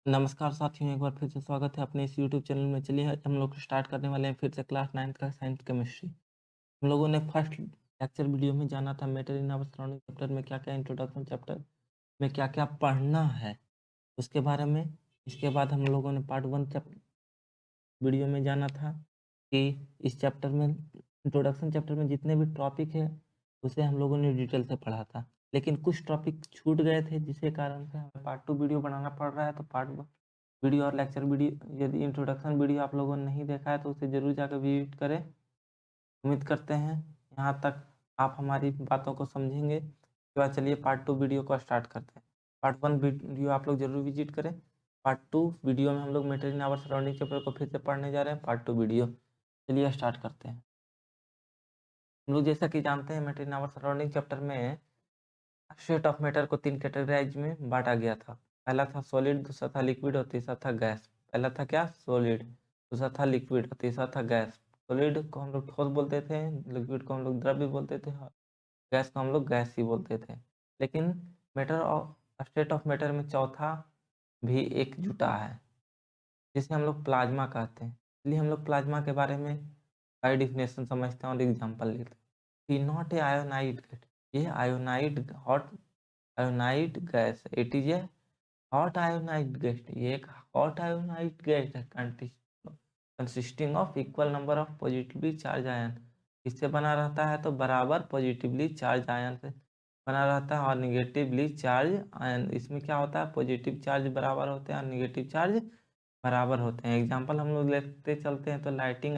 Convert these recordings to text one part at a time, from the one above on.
नमस्कार साथियों, एक बार फिर से स्वागत है अपने इस यूट्यूब चैनल में। चलिए आज हम लोग स्टार्ट करने वाले हैं फिर से क्लास 9th का साइंस केमिस्ट्री। हम लोगों ने फर्स्ट लेक्चर वीडियो में जाना था matter in our surrounding chapter में क्या-क्या इंट्रोडक्शन चैप्टर में क्या-क्या पढ़ना है, उसके बारे में। इसके बाद हम लोगों ने पार्ट 1 वीडियो में जाना था कि इस चैप्टर में इंट्रोडक्शन चैप्टर में जितने भी टॉपिक है उसे हम लोगों ने डिटेल से पढ़ा था। लेकिन कुछ टॉपिक छूट गए थे जिसके कारण से हमें पार्ट 2 वीडियो बनाना पड़ रहा है। तो पार्ट 1 वीडियो और लेक्चर वीडियो यदि इंट्रोडक्शन वीडियो आप लोगों ने नहीं देखा है तो उसे ज़रूर जाकर विजिट करें। उम्मीद करते हैं यहाँ तक आप हमारी बातों को समझेंगे। उसके बाद चलिए पार्ट 2 वीडियो को स्टार्ट करते हैं। पार्ट 1 वीडियो आप लोग ज़रूर विजिट करें। पार्ट 2 वीडियो में हम लोग matter in our surrounding chapter को फिर से पढ़ने जा रहे हैं। पार्ट 2 वीडियो चलिए स्टार्ट करते हैं। हम लोग जैसा कि जानते हैं matter in our surrounding chapter में स्टेट ऑफ मैटर को 3 कैटेगराइज में बाँटा गया था। पहला था सॉलिड, दूसरा था लिक्विड और तीसरा था गैस। पहला था क्या? सॉलिड, दूसरा था लिक्विड और तीसरा था गैस। सॉलिड को हम लोग ठोस बोलते थे, लिक्विड को हम लोग द्रव्य बोलते थे और गैस को हम लोग गैस ही बोलते थे। लेकिन matter of state of matter में चौथा भी एक जुटा है, जिसे हम लोग प्लाज्मा कहते हैं। चलिए हम लोग प्लाज्मा के बारे में बाय डेफिनेशन समझते हैं और एग्जांपल लेते हैं। टी नॉट ए आयोनाइड, ये ionized hot ionized gas, it is a hot ionized gas. ये एक हॉट आयोनाइड गैस है consisting of equal number of positively charge ion. इससे बना रहता है तो बराबर पॉजिटिवली चार्ज आयन से बना रहता है और निगेटिवली चार्ज आयन। इसमें क्या होता है? पॉजिटिव चार्ज बराबर होते हैं और निगेटिव चार्ज बराबर होते हैं। एग्जाम्पल हम लोग लेते चलते हैं तो लाइटिंग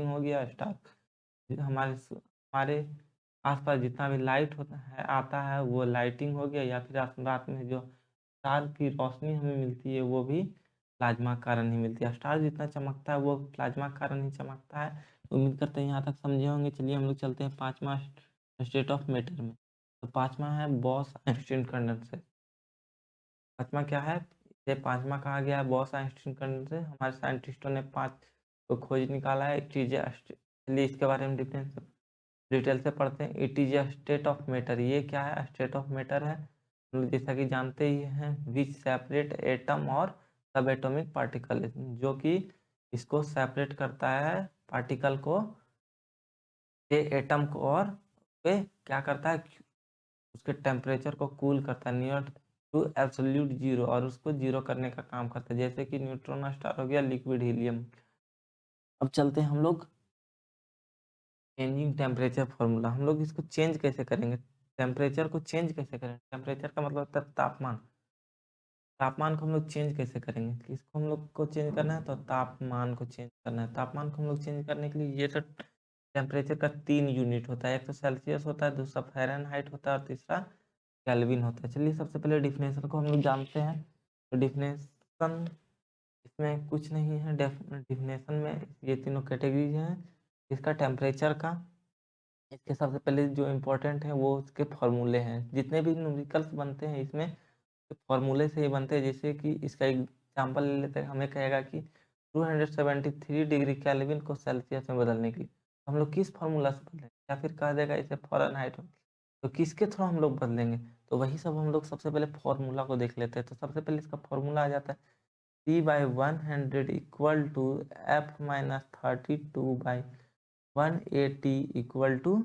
हो गया स्टार। हमारे आसपास जितना भी लाइट होता है आता है वो लाइटिंग हो गया, या फिर रात में जो स्टार की रोशनी हमें मिलती है वो भी प्लाज्मा के कारण ही मिलती है। स्टार जितना चमकता है वो प्लाज्मा के कारण ही चमकता है। उम्मीद करते हैं यहाँ तक समझे होंगे। चलिए हम लोग चलते हैं पांचवा स्टेट ऑफ मैटर में। तो पांचवा है बॉस आइंस्टीन कंडेंसर। पांचवा क्या है? ये पांचवा कहा गया है बॉस आइंस्टीन कंडेंसर। हमारे साइंटिस्टों ने 5 को खोज निकाला है चीजें। चलिए इसके बारे में डिटेल से पढ़ते हैं। It is a state of matter. ये क्या है? स्टेट ऑफ मैटर है। हम लोग जैसा कि जानते ही हैं विच सेपरेट एटम और सब एटॉमिक पार्टिकल, जो कि इसको सेपरेट करता है पार्टिकल को, ये एटम को, और वे क्या करता है? उसके टेम्परेचर को कूल करता है नियर टू एब्सोल्यूट जीरो, और उसको जीरो करने का काम करता है। जैसे कि न्यूट्रॉन स्टार हो गया, लिक्विड हीलियम। अब चलते हैं हम लोग चेंजिंग टेम्परेचर फार्मूला। हम लोग इसको चेंज कैसे करेंगे? टेम्परेचर को चेंज कैसे करेंगे? टेम्परेचर का मतलब होता है तापमान। तापमान को हम लोग चेंज कैसे करेंगे? किसको हम लोग को चेंज करना है? तो तापमान को चेंज करना है। तापमान को हम लोग चेंज करने के लिए ये तो टेम्परेचर का 3 यूनिट होता है। एक तो सेल्सियस होता है, दूसरा फ़ारेनहाइट होता है और तीसरा केल्विन होता है। चलिए सबसे पहले डिफिनेशन को हम लोग जानते हैं। तो डिफिनेशन इसमें कुछ नहीं है। डिफिनेशन में ये तीनों कैटेगरीज हैं। इसका टेम्परेचर का, इसके सबसे पहले जो इम्पोर्टेंट है वो उसके फॉर्मूले हैं। जितने भी न्यूमेरिकल्स बनते हैं इसमें फॉर्मूले से ही बनते हैं। जैसे कि इसका एग्जांपल ले लेते हैं। हमें कहेगा कि 273 डिग्री केल्विन को सेल्सियस में बदलने के लिए हम लोग किस फार्मूला से बदलेंगे, या फिर कह देगा इसे फ़ारेनहाइट में, तो किसके थ्रू हम लोग बदलेंगे? तो वही सब हम लोग सबसे पहले फॉर्मूला को देख लेते हैं। तो सबसे पहले इसका फॉर्मूला आ जाता है C/100 equal to F-32/180 equal to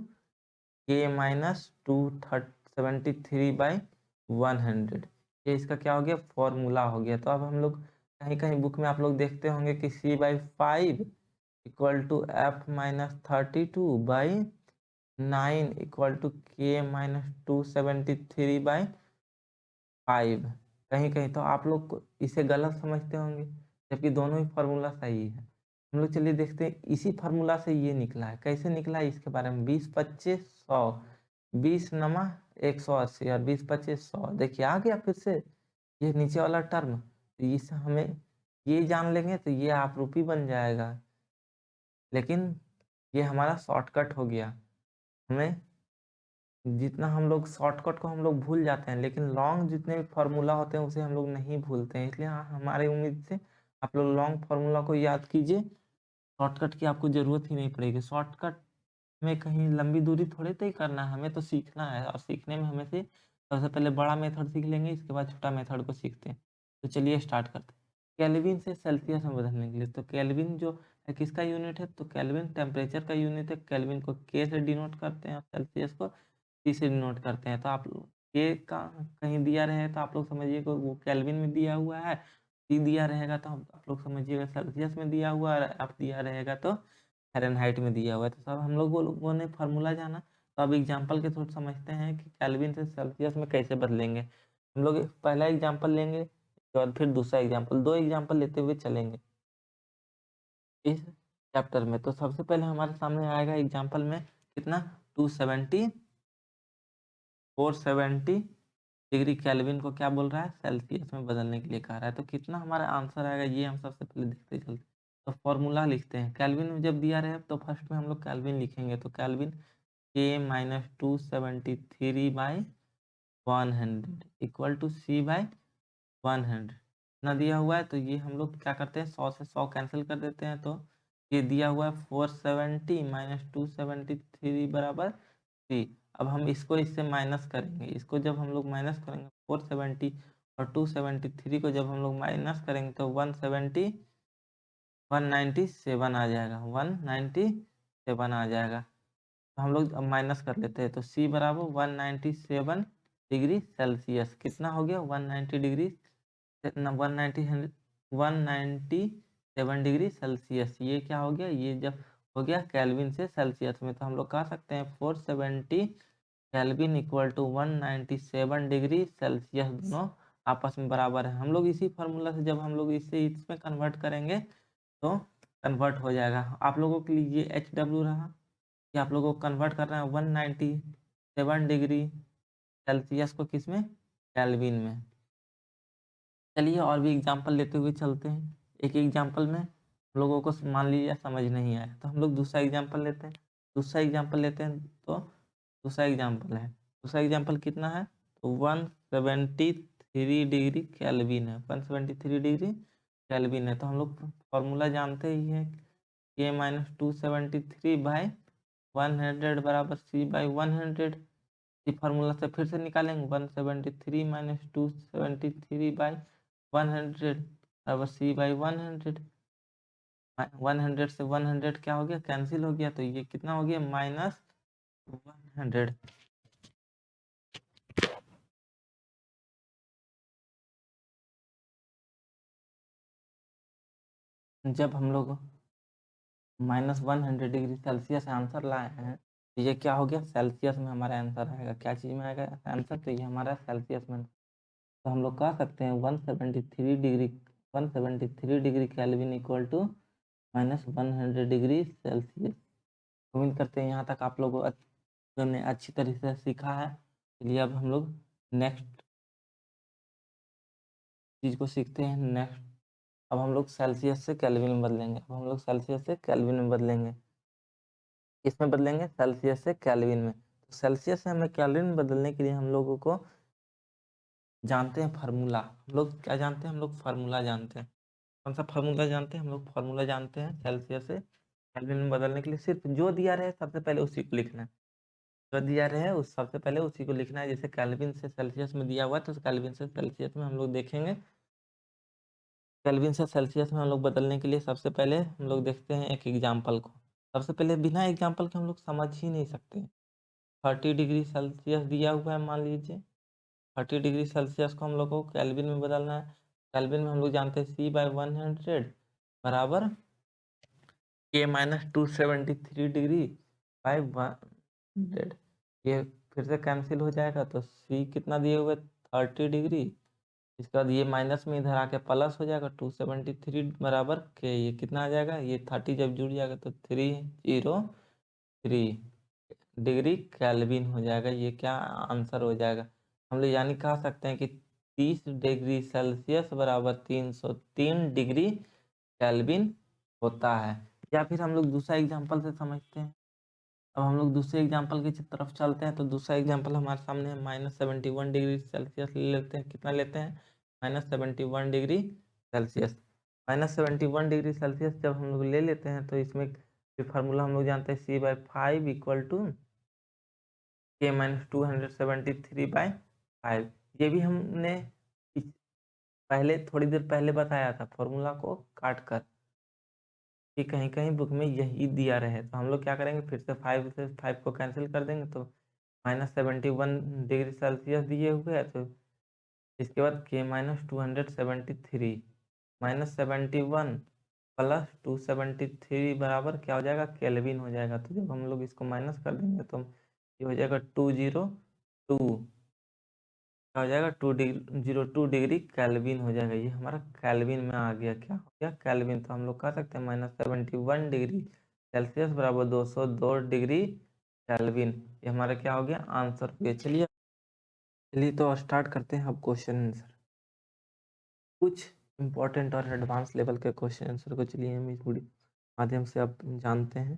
K-273/100। ये इसका क्या हो गया? फॉर्मूला हो गया। तो अब हम लोग कहीं कहीं बुक में आप लोग देखते होंगे कि C/5 equal to F-32/9 equal to K-273/5। कहीं कहीं तो आप लोग इसे गलत समझते होंगे, जबकि दोनों ही फॉर्मूला सही है। हम लोग चलिए देखते हैं इसी फॉर्मूला से ये निकला है। कैसे निकला है इसके बारे में। 20 25 100, 20 नमा 180 और 20 25 100। देखिए आ गया फिर से ये नीचे वाला टर्म। तो इसे हमें ये जान लेंगे तो ये आप रूपी बन जाएगा। लेकिन ये हमारा शॉर्टकट हो गया। हमें जितना हम लोग शॉर्टकट को हम लोग भूल जाते हैं, लेकिन लॉन्ग जितने भी फार्मूला होते हैं उसे हम लोग नहीं भूलते हैं। इसलिए हमारी उम्मीद से आप लोग लॉन्ग फार्मूला को याद कीजिए। शॉर्टकट की आपको ज़रूरत ही नहीं पड़ेगी। शॉर्टकट में कहीं लंबी दूरी थोड़ी तय करना है, हमें तो सीखना है। और सीखने में हमें से सबसे पहले बड़ा मेथड सीख लेंगे, इसके बाद छोटा मेथड को सीखते हैं। तो चलिए स्टार्ट करते हैं। केल्विन से सेल्सियस में बदलने के लिए, तो केल्विन जो है किसका यूनिट है, तो केल्विन टेम्परेचर का यूनिट है। केल्विन को के से डिनोट करते हैं और सेल्सियस को सी से डिनोट करते हैं। तो आप के का कहीं दिया रहे तो आप लोग समझिएगा वो केल्विन में दिया हुआ है, सी दिया रहेगा तो आप लोग समझिएगा सेल्सियस में दिया हुआ है, आप दिया रहेगा तो फ़ारेनहाइट में दिया हुआ है। तो सब हम लोगों ने फार्मूला जाना, तो अब एग्जाम्पल के थ्रू समझते हैं कि केल्विन से सेल्सियस में कैसे बदलेंगे। हम लोग पहला एग्जाम्पल लेंगे और फिर दूसरा एग्जाम्पल, 2 एग्जाम्पल लेते हुए चलेंगे इस चैप्टर में। तो सबसे पहले हमारे सामने आएगा एग्जाम्पल में कितना 470 डिग्री केल्विन को क्या बोल रहा है, सेल्सियस में बदलने के लिए कह रहा है। तो कितना हमारा आंसर आएगा ये हम सबसे पहले देखते चलते। तो फॉर्मूला लिखते हैं, केल्विन में जब दिया रहे तो फर्स्ट में हम लोग केल्विन लिखेंगे। तो केल्विन के minus 273/100 equal to C by 100 ना दिया हुआ है। तो ये हम लोग क्या करते हैं, 100 से 100 कैंसिल कर देते हैं। तो ये दिया हुआ है 470 माइनस 273 बराबर 3। अब हम इसको इससे माइनस करेंगे, इसको जब हम लोग माइनस करेंगे 470 और 273 को जब हम लोग माइनस करेंगे तो 197 आ जाएगा, 197 आ जाएगा। तो हम लोग अब माइनस कर लेते हैं। तो C बराबर 197 डिग्री सेल्सियस कितना हो गया, 190 डिग्री 197 डिग्री सेल्सियस। ये क्या हो गया, ये जब हो गया केल्विन से सेल्सियस में, तो हम लोग कह सकते हैं 470 Kelvin equal to 197 degree Celsius, दोनों आपस में बराबर है। हम लोग इसी फार्मूला से जब हम लोग इसे इसमें कन्वर्ट करेंगे तो कन्वर्ट हो जाएगा। आप लोगों के लिए ये HW रहा कि आप लोगों को कन्वर्ट करना है 197 डिग्री सेल्सियस को किस में, केल्विन में। चलिए और भी एग्जाम्पल लेते हुए चलते हैं। एक एग्जाम्पल में हम लोगों को मान लीजिए समझ नहीं आया तो हम लोग दूसरा एग्जाम्पल लेते हैं। तो दूसरा एग्जाम्पल कितना है, तो 173 डिग्री केल्विन है, 173 डिग्री केल्विन है। तो हम लोग फॉर्मूला जानते ही है, के माइनस 273/100 बराबर सी बाई 100। इस फार्मूला से फिर से निकालेंगे 173 माइनस 273/100 बराबर सी बाई 100। 100 से 100 क्या हो गया, कैंसिल हो गया। तो ये कितना हो गया, -100। जब हम लोग -100 डिग्री सेल्सियस आंसर लाए हैं तो ये क्या हो गया, सेल्सियस में हमारा आंसर आएगा। क्या चीज़ में आएगा आंसर, तो ये हमारा सेल्सियस में। तो हम लोग कह सकते हैं 173 degree Kelvin equal to -100 degree Celsius. उम्मीद करते हैं यहाँ तक आप लोगों ने अच्छी तरह से सीखा है। चलिए अब हम लोग नेक्स्ट चीज़ को सीखते हैं। नेक्स्ट अब हम लोग सेल्सियस से केल्विन में बदलेंगे। इसमें बदलेंगे सेल्सियस से केल्विन में। तो सेल्सियस से हमें केल्विन में बदलने के लिए हम लोगों को जानते हैं फार्मूला। हम लोग क्या जानते हैं, हम लोग फार्मूला जानते हैं। कौन सा फार्मूला जानते हैं, हम लोग फार्मूला जानते हैं सेल्सियस से केल्विन में बदलने के लिए। सिर्फ जो दिया रहे सबसे पहले उसी को लिखना है, जो दिया रहे उस सबसे पहले उसी को लिखना है। जैसे केल्विन से सेल्सियस में दिया हुआ है तो केल्विन से सेल्सियस में हम लोग देखेंगे। केल्विन से सेल्सियस में हम लोग बदलने के लिए सबसे पहले हम लोग देखते हैं एक एग्जाम्पल को। सबसे पहले बिना एग्जाम्पल के हम लोग समझ ही नहीं सकते। 30 डिग्री सेल्सियस दिया हुआ है, मान लीजिए 30 डिग्री सेल्सियस को हम लोग को केल्विन में बदलना है। केल्विन में हम लोग जानते हैं C बाई 100 बराबर के माइनस 273 डिग्री बाई 100। ये फिर से कैंसिल हो जाएगा। तो C कितना दिए हुए 30 डिग्री, इसके बाद ये माइनस में इधर आके प्लस हो जाएगा 273 बराबर के, ये कितना आ जाएगा, ये 30 जब जुड़ जाएगा तो 303 डिग्री केल्विन हो जाएगा। ये क्या आंसर हो जाएगा, हम लोग यानी कह सकते हैं कि 30 डिग्री सेल्सियस बराबर 303 डिग्री केल्विन होता है। या फिर हम लोग दूसरा एग्जांपल से समझते हैं। अब हम लोग दूसरे एग्जांपल की तरफ चलते हैं। तो दूसरा एग्जांपल हमारे सामने है, -71 डिग्री सेल्सियस ले लेते हैं। कितना लेते हैं, -71 डिग्री सेल्सियस। -71 डिग्री सेल्सियस जब हम लोग ले लेते हैं तो इसमें फार्मूला हम लोग जानते हैं C बाई 5 इक्वल टू के माइनस 273/5। ये भी हमने पहले थोड़ी देर पहले बताया था फॉर्मूला को काट कर कि कहीं-कहीं बुक में यही दिया रहे। तो हम लोग क्या करेंगे, फिर से 5 से 5 को कैंसल कर देंगे तो -71 डिग्री सेल्सियस दिए हुए है। तो इसके बाद K - 273 -71 प्लस 273 बराबर क्या हो जाएगा, केल्विन हो जाएगा। तो जब हम लोग इसको माइनस कर देंगे तो ये हो जाएगा 202, क्या हो जाएगा 202 डिग्री केल्विन हो जाएगा। ये हमारा केल्विन में आ गया, क्या हो गया केल्विन। तो हम लोग कह सकते हैं -71 डिग्री सेल्सियस बराबर 202 डिग्री केल्विन। ये हमारा क्या हो गया, आंसर हो गया। चलिए तो स्टार्ट करते हैं अब क्वेश्चन आंसर। कुछ इम्पोर्टेंट और एडवांस लेवल के क्वेश्चन आंसर को चलिए हम इस वीडियो माध्यम से अब जानते हैं।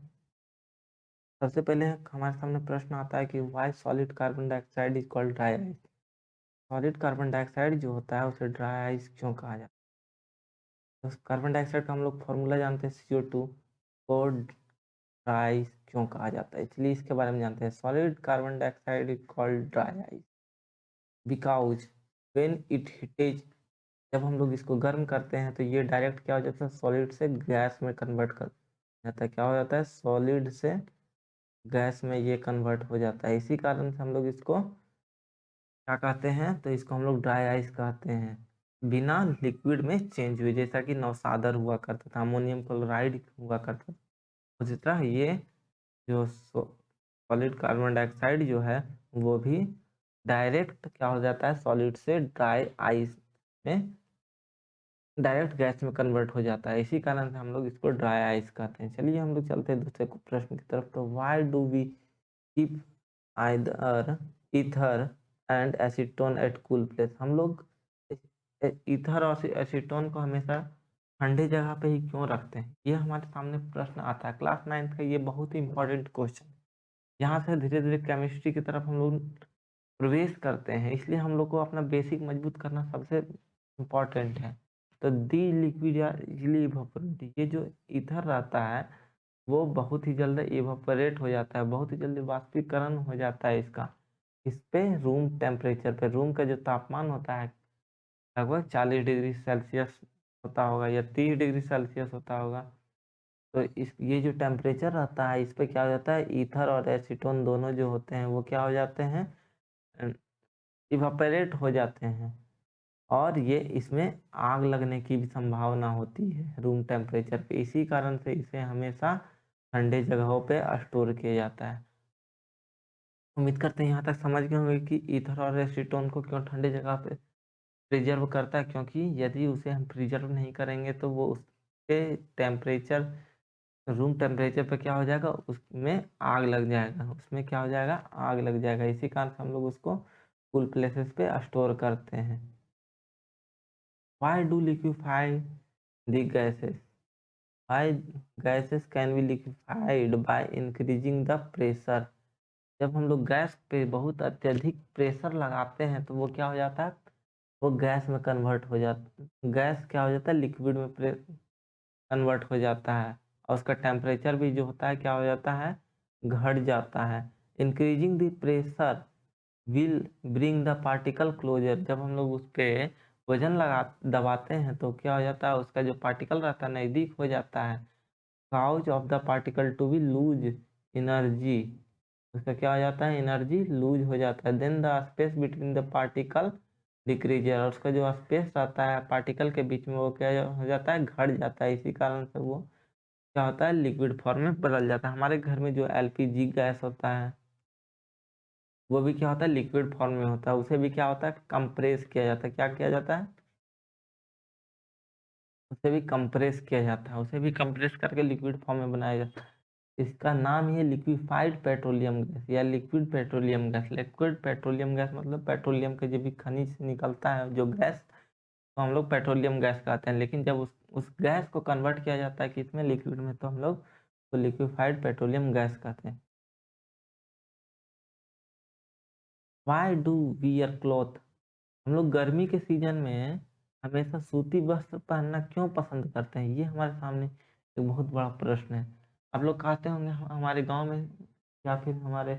सबसे पहले हमारे सामने प्रश्न आता है कि why solid carbon dioxide is called dry ice. Solid carbon dioxide जो होता है उसे ड्राई आइस क्यों कहा जाता है। तो कार्बन डाइऑक्साइड का हम लोग फॉर्मूला जानते हैं CO2 को ड्राई आइस क्यों कहा जाता है, इसलिए इसके बारे में जानते हैं। Solid carbon dioxide is called dry ice because when it heated, जब हम लोग इसको गर्म करते हैं तो ये डायरेक्ट क्या हो जाता है, सॉलिड से गैस में कन्वर्ट कर जाता है। क्या हो जाता है, सॉलिड से गैस में ये कन्वर्ट हो जाता है। इसी कारण से हम लोग इसको क्या कहते हैं, तो इसको हम लोग ड्राई आइस कहते हैं, बिना लिक्विड में चेंज हुए। जैसा कि नौसादर हुआ करता था, अमोनियम क्लोराइड हुआ करता था, उसी तरह ये जो सॉलिड कार्बन डाइऑक्साइड जो है वो भी डायरेक्ट क्या हो जाता है, सॉलिड से ड्राई आइस में डायरेक्ट गैस में कन्वर्ट हो जाता है। इसी कारण से हम लोग इसको ड्राई आइस कहते हैं। चलिए हम लोग चलते हैं दूसरे प्रश्न की तरफ। तो why do we keep either ether and acetone at cool place. हम लोग ईथर और एसीटोन को हमेशा ठंडे जगह पे ही क्यों रखते हैं, ये हमारे सामने प्रश्न आता है क्लास 9 का। ये बहुत ही इंपॉर्टेंट क्वेश्चन है। यहाँ से धीरे धीरे केमिस्ट्री की तरफ हम लोग प्रवेश करते हैं, इसलिए हम लोग को अपना बेसिक मजबूत करना सबसे इम्पोर्टेंट है। तो दी लिक्विड या इजीली इवापोरेट, ये जो ईथर रहता है वो बहुत ही जल्दी इवापोरेट हो जाता है, बहुत ही जल्दी वाष्पीकरण हो जाता है इसका। इस पे रूम टेम्परेचर पे, रूम का जो तापमान होता है लगभग 40 डिग्री सेल्सियस होता होगा या 30 डिग्री सेल्सियस होता होगा। तो इस ये जो टेम्परेचर रहता है इस पे क्या हो जाता है, ईथर और एसीटोन दोनों जो होते हैं वो क्या हो जाते हैं, इवापोरेट हो जाते हैं। और ये इसमें आग लगने की भी संभावना होती है रूम टेम्परेचर पे। इसी कारण से इसे हमेशा ठंडे जगहों पे स्टोर किया जाता है। उम्मीद करते हैं यहाँ तक समझ गए होंगे कि ईथर और एसीटोन को क्यों ठंडे जगह पे प्रिजर्व करता है, क्योंकि यदि उसे हम प्रिजर्व नहीं करेंगे तो वो उसके टेम्परेचर, रूम टेम्परेचर पे क्या हो जाएगा, उसमें आग लग जाएगा, उसमें क्या हो जाएगा, आग लग जाएगा। इसी कारण से हम लोग उसको कूल प्लेसेस पे स्टोर करते हैं। Why do liquefy the gases? Why gases can be liquefied by increasing the pressure? जब हम लोग गैस पे बहुत अत्यधिक प्रेशर लगाते हैं तो वो क्या हो जाता है, वो गैस में कन्वर्ट हो जाता है। गैस क्या हो जाता है, लिक्विड में कन्वर्ट हो जाता है और उसका टेम्परेचर भी जो होता है क्या हो जाता है, घट जाता है। Increasing the pressure will bring the particle closer. जब हम लोग उस पर वजन लगा दबाते हैं तो क्या हो जाता है, उसका जो पार्टिकल रहता है नज़दीक हो जाता है। Couch of the particle to be lose energy, उसका क्या हो जाता है, एनर्जी लूज हो जाता है। Then the space between the particle decreases, और उसका जो स्पेस रहता है पार्टिकल के बीच में वो क्या हो जाता है, घट जाता है। इसी कारण से वो क्या होता है, लिक्विड फॉर्म में बदल जाता है। हमारे घर में जो LPG गैस होता है वो भी क्या होता है, लिक्विड फॉर्म में होता है। उसे भी क्या होता है, कंप्रेस किया जाता है। क्या किया जाता है, उसे भी कंप्रेस किया जाता है, उसे भी कंप्रेस करके लिक्विड फॉर्म में बनाया जाता है। इसका नाम ही है लिक्विफाइड पेट्रोलियम गैस या liquid petroleum gas. Liquid petroleum gas मतलब पेट्रोलियम के जो भी खनिज से निकलता है जो गैस, तो हम लोग पेट्रोलियम गैस कहते हैं। लेकिन जब उस गैस को कन्वर्ट किया जाता है किसमें, लिक्विड में, तो हम लोग तो लिक्विफाइड पेट्रोलियम गैस कहते हैं। वाई डू वियर क्लॉथ, हम लोग गर्मी के सीजन में हमेशा सूती वस्त्र पहनना क्यों पसंद करते हैं, ये हमारे सामने एक बहुत बड़ा प्रश्न है। आप लोग कहते होंगे हमारे गांव में या फिर हमारे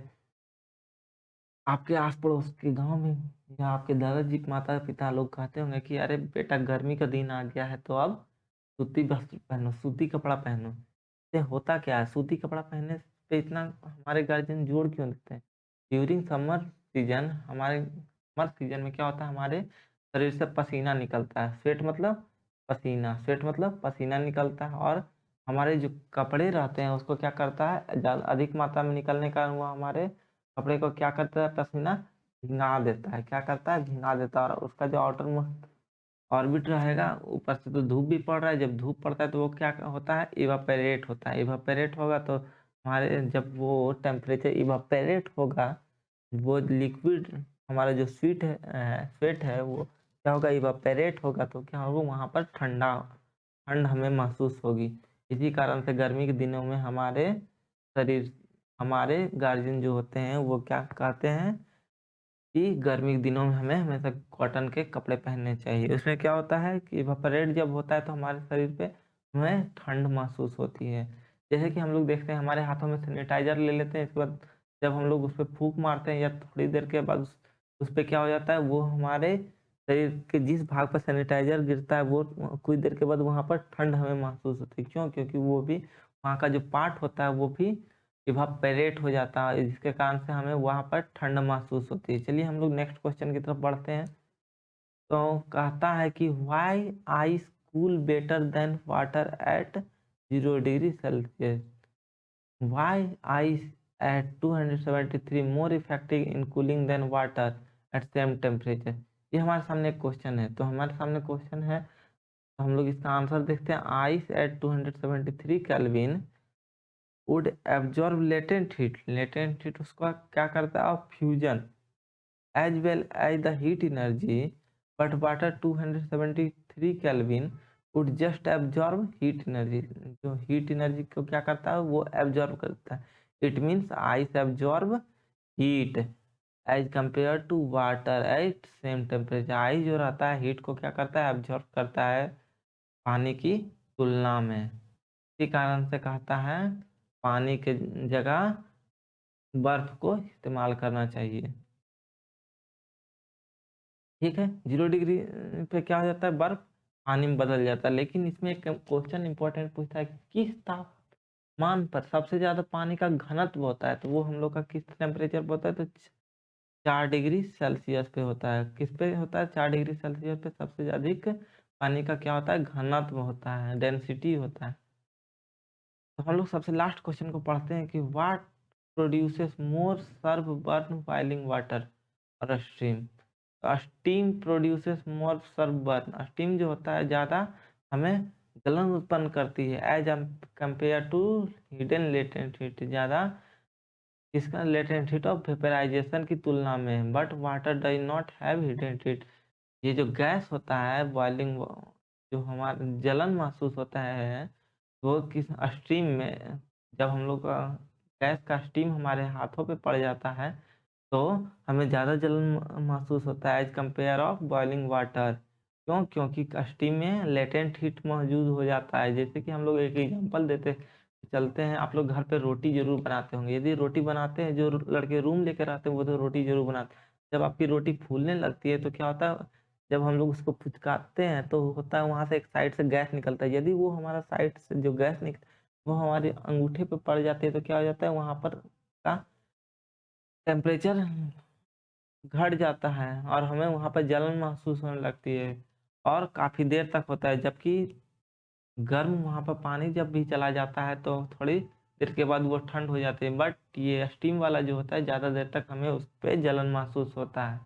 आपके आस-पड़ोस के गाँव में या आपके दादाजी, माता-पिता लोग कहते होंगे कि अरे बेटा गर्मी का दिन आ गया है तो अब सूती वस्त्र पहनो, सूती कपड़ा पहनो। इससे होता क्या है सूती कपड़ा पहनने पे इतना हमारे गार्जियन जोर क्यों देते हैं? During summer season summer season में क्या होता है हमारे शरीर से पसीना निकलता है। स्वेट मतलब पसीना निकलता है और हमारे जो कपड़े रहते हैं उसको क्या करता है अधिक मात्रा में निकलने के कारण वो हमारे कपड़े को क्या करता है पसीना भिगा देता है। क्या करता है? भिगा देता है और उसका जो आउटर मोस्ट ऑर्बिट रहेगा ऊपर से तो धूप भी पड़ रहा है, जब धूप पड़ता है तो वो क्या होता है इवापोरेट होता है। इवापोरेट होगा तो हमारे जब वो टेम्परेचर इवापोरेट होगा, वो लिक्विड हमारा जो स्वेट है वो क्या होगा इवापोरेट होगा तो क्या होगा वहाँ पर ठंड हमें महसूस होगी। इसी कारण से गर्मी के दिनों में शरीर हमारे गार्जियन जो होते हैं वो क्या कहते हैं कि गर्मी के दिनों में हमें हमेशा कॉटन के कपड़े पहनने चाहिए। उसमें क्या होता है कि इवेपोरेट जब होता है तो हमारे शरीर पे हमें ठंड महसूस होती है। जैसे कि हम लोग देखते हैं हमारे हाथों में सैनिटाइज़र ले लेते हैं, इसके बाद जब हम लोग उस पे फूँक मारते हैं या थोड़ी देर के बाद उस पे क्या हो जाता है वो हमारे शरीर के जिस भाग पर सैनिटाइज़र गिरता है वो कुछ देर के बाद वहाँ पर ठंड हमें महसूस होती है। क्यों? क्योंकि वो भी वहाँ का जो पार्ट होता है वो भी इवापोरेट हो जाता है, जिसके कारण से हमें वहाँ पर ठंड महसूस होती है। चलिए हम लोग नेक्स्ट क्वेश्चन की तरफ बढ़ते हैं। तो कहता है कि why ice cool better than water at 0 degree Celsius? Why ice at 273 more effective in cooling than water at same temperature? ये हमारे सामने एक क्वेश्चन है। तो हमारे सामने क्वेश्चन है, तो हम लोग इसका आंसर देखते हैं। Ice at 273 Kelvin would absorb latent heat उसका क्या करता है fusion as well as the heat energy, but water 273 Kelvin would just absorb heat energy. जो हीट एनर्जी को क्या करता है वो एब्जॉर्ब करता है। It means ice absorb heat as compare to water at same temperature. Ice जो रहता है हीट को क्या करता है एब्जॉर्ब करता है पानी की तुलना में। इसी कारण से कहता है पानी के जगह बर्फ को इस्तेमाल करना चाहिए। ठीक है, 0 डिग्री पे क्या हो जाता है बर्फ पानी में बदल जाता है। लेकिन इसमें एक क्वेश्चन इंपॉर्टेंट पूछता है कि किस तापमान पर सबसे ज़्यादा पानी का घनत्व होता है? तो वो हम लोग का किस टेम्परेचर पे होता है? तो 4 डिग्री सेल्सियस पे होता है। किस पे होता है? 4 डिग्री सेल्सियस पे सबसे अधिक पानी का क्या होता है? घनत्व होता है, डेंसिटी होता है। तो हम लोग सबसे लास्ट क्वेश्चन को पढ़ते हैं कि what produces more severe burn boiling water और steam? Steam produces more severe burn. Steam जो होता है ज़्यादा हमें जलन उत्पन्न करती है as compare to hidden latent heat. ज़्यादा इसका लेटेंट हीट ऑफ वेपराइजेशन की तुलना में। But water does not have hidden heat. ये जो गैस होता है बॉइलिंग जो हमारा जलन महसूस होता है वो किस स्टीम में जब हम लोग का गैस का स्टीम हमारे हाथों पे पड़ जाता है तो हमें ज़्यादा जलन महसूस होता है as compare of boiling water. क्यों? क्योंकि स्टीम में लेटेंट हीट मौजूद हो जाता है। जैसे कि हम लोग एक एग्जांपल देते चलते हैं, आप लोग घर पे रोटी ज़रूर बनाते होंगे। यदि रोटी बनाते हैं, जो लड़के रूम लेकर आते हैं वो तो रोटी ज़रूर बनाते हैं। जब आपकी रोटी फूलने लगती है तो क्या होता है जब हम लोग उसको फुचकारते हैं तो होता है वहाँ से एक साइड से गैस निकलता है। यदि वो हमारा साइड से जो गैस वो हमारे अंगूठे पे पड़ जाती है तो क्या हो जाता है वहाँ पर का टेम्परेचर घट जाता है और हमें वहाँ पर जलन महसूस होने लगती है और काफ़ी देर तक होता है। जबकि गर्म वहाँ पर पानी जब भी चला जाता है तो थोड़ी देर के बाद वो ठंड हो जाती है। बट ये स्टीम वाला जो होता है ज़्यादा देर तक हमें उस पे जलन महसूस होता है।